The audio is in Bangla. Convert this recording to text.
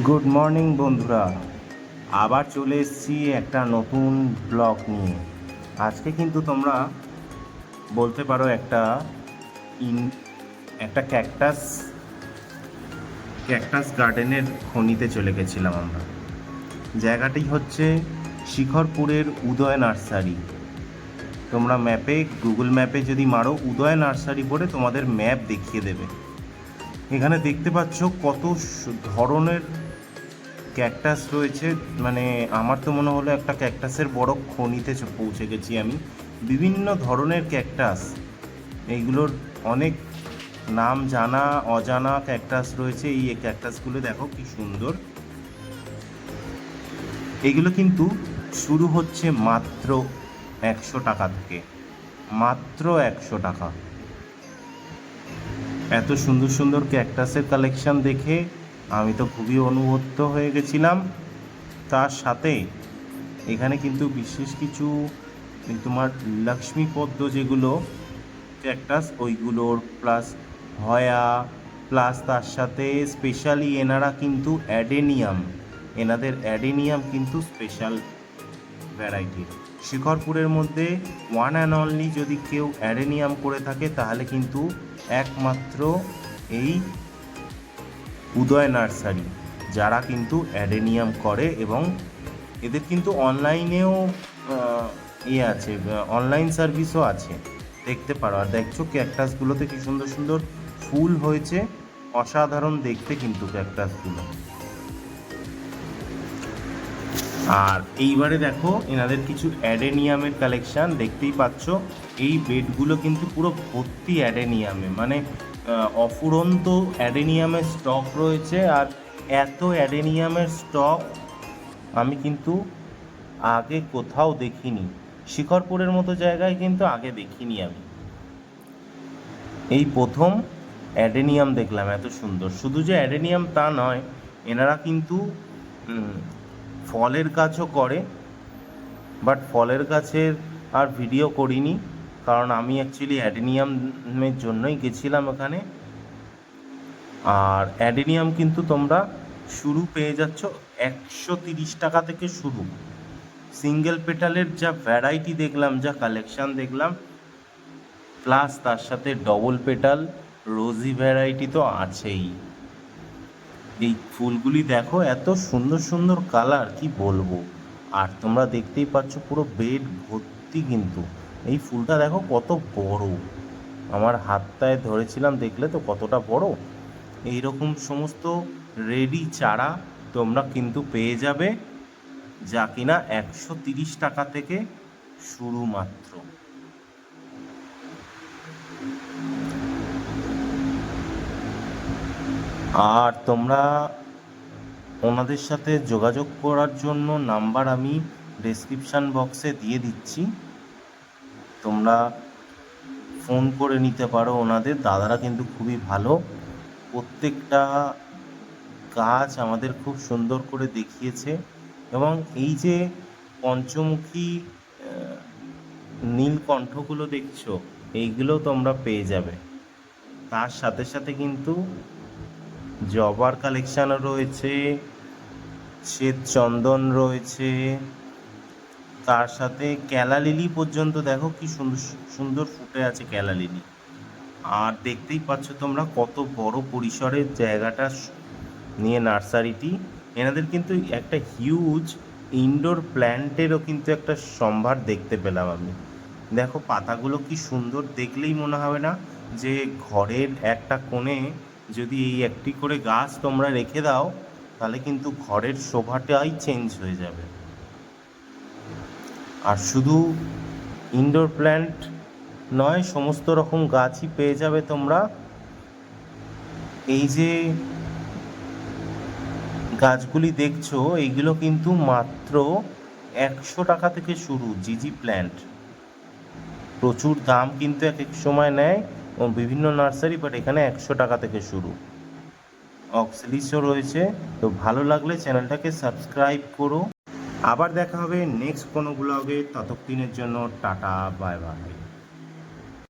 গুড মর্নিং বন্ধুরা, আবার চলে এসেছি একটা নতুন ব্লগ নিয়ে। আজকে কিন্তু তোমরা বলতে পারো একটা ক্যাকটাস ক্যাকটাস গার্ডেনের খনিতে চলে গেছিলাম আমরা। জায়গাটি হচ্ছে শিখরপুরের উদয় নার্সারি। তোমরা গুগল ম্যাপে যদি মারো উদয় নার্সারি পড়ে তোমাদের ম্যাপ দেখিয়ে দেবে। এখানে দেখতে পাচ্ছ কত ধরনের ক্যাকটাস রয়েছে। মানে আমার তো মনে হলো একটা ক্যাকটাসের বড় খনিতে পৌঁছে গেছি আমি। বিভিন্ন ধরনের ক্যাকটাস, এইগুলোর অনেক নাম জানা অজানা ক্যাকটাস রয়েছে। এই ক্যাকটাসগুলো দেখো কি সুন্দর। এগুলো কিন্তু শুরু হচ্ছে মাত্র 100 টাকা থেকে, মাত্র 100 টাকা। এত সুন্দর সুন্দর ক্যাকটাসের কালেকশন দেখে আমি তো খুবই অনুভূত হয়ে গেছিলাম। তার সাথে এখানে কিন্তু বিশেষ কিছু তোমার লক্ষ্মী পদ্ম যেগুলো ক্যাকটাস ওইগুলোর প্লাস হয়া, প্লাস তার সাথে স্পেশালি এনারা কিন্তু এনাদের অ্যাডেনিয়াম কিন্তু স্পেশাল ভ্যারাইটির। শিখরপুরের মধ্যে ওয়ান অ্যান্ড অনলি যদি কেউ অ্যাডেনিয়াম করে থাকে তাহলে কিন্তু একমাত্র এই উদয় নার্সারি, যারা কিন্তু অ্যাডেনিয়াম করে। এবং এদের কিন্তু অনলাইনেও আছে, অনলাইন সার্ভিসও আছে, দেখতে পারো। আর দেখছো ক্যাকটাসগুলোতে কি সুন্দর সুন্দর ফুল হয়েছে, অসাধারণ দেখতে কিন্তু ক্যাকটাসগুলো। আর এইবারে দেখো এনাদের কিছু অ্যাডেনিয়ামের কালেকশান দেখতেই পাচ্ছ। এই বেডগুলো কিন্তু পুরো ভর্তি অ্যাডেনিয়ামে, মানে অফুরন্ত অ্যাডেনিয়ামের স্টক রয়েছে। আর এত অ্যাডেনিয়ামের স্টক আমি কিন্তু আগে কোথাও দেখিনি। শিখরপুরের মতো জায়গায় কিন্তু আগে দেখিনি আমি, এই প্রথম অ্যাডেনিয়াম দেখলাম এত সুন্দর। শুধু যে অ্যাডেনিয়াম তা নয়, এনারা কিন্তু ফলের গাছও করে, বাট ফলের গাছের আর ভিডিও করিনি, কারণ আমি অ্যাকচুয়ালি অ্যাডেনিয়ামের জন্যই গেছিলাম ওখানে। আর অ্যাডেনিয়াম কিন্তু তোমরা শুরু পেয়ে যাচ্ছ 130 টাকা থেকে শুরু। সিঙ্গেল পেটালের যা ভ্যারাইটি দেখলাম, যা কালেকশান দেখলাম, প্লাস তার সাথে ডবল পেটাল রোজি ভ্যারাইটি তো আছেই। এই ফুলগুলি দেখো এত সুন্দর সুন্দর কালার, কি বলবো। আর তোমরা দেখতেই পাচ্ছ পুরো বেড ভর্তি কিন্তু। এই ফুলটা দেখো কত বড়, আমার হাতটায় ধরেছিলাম, দেখলে তো কতটা বড়। এই রকম সমস্ত রেডি চারা তোমরা কিন্তু পেয়ে যাবে, যা কিনা 130 টাকা থেকে শুরু মাত্র। আর তোমরা ওনাদের সাথে যোগাযোগ করার জন্য নাম্বার আমি ডেসক্রিপশান বক্সে দিয়ে দিচ্ছি, তোমরা ফোন করে নিতে পারো ওনাদের। দাদারা কিন্তু খুবই ভালো, প্রত্যেকটা গাছ আমাদের খুব সুন্দর করে দেখিয়েছে। এবং এই যে পঞ্চমুখী নীলকণ্ঠগুলো দেখছো, এইগুলো তোমরা পেয়ে যাবে। তার সাথে সাথে কিন্তু জবার কালেকশানও রয়েছে, শ্বেত চন্দন রয়েছে, তার সাথে ক্যালা লিলি পর্যন্ত দেখো কি সুন্দর সুন্দর ফুটে আছে ক্যালা লিলি। আর দেখতেই পাচ্ছ তোমরা কত বড় পরিসরের জায়গাটা নিয়ে নার্সারিটি। এনাদের কিন্তু একটা হিউজ ইনডোর প্ল্যান্টেরও কিন্তু একটা সম্ভার দেখতে পেলাম আমি। দেখো পাতাগুলো কি সুন্দর, দেখলেই মনে হবে না যে ঘরের একটা কোণে যদি এই একটি করে গাছ তোমরা রেখে দাও তাহলে কিন্তু ঘরের শোভাটাই চেঞ্জ হয়ে যাবে। আর শুধু ইনডোর প্ল্যান্ট নয়, সমস্ত রকম গাছই পেয়ে যাবে তোমরা। এই যে গাছগুলি দেখছো এইগুলো কিন্তু মাত্র 100 টাকা থেকে শুরু। জিজি প্ল্যান্ট প্রচুর দাম কিন্তু এক এক সময় নেয় বিভিন্ন নার্সারি, বাট এখানে 100 টাকা থেকে শুরু। অক্সিলিসও রয়েছে। তো ভালো লাগলে চ্যানেলটাকে সাবস্ক্রাইব করো। আবার দেখা হবে নেক্সট কোনো ব্লগে, ততক্ষণের জন্য টাটা, বাই বাই।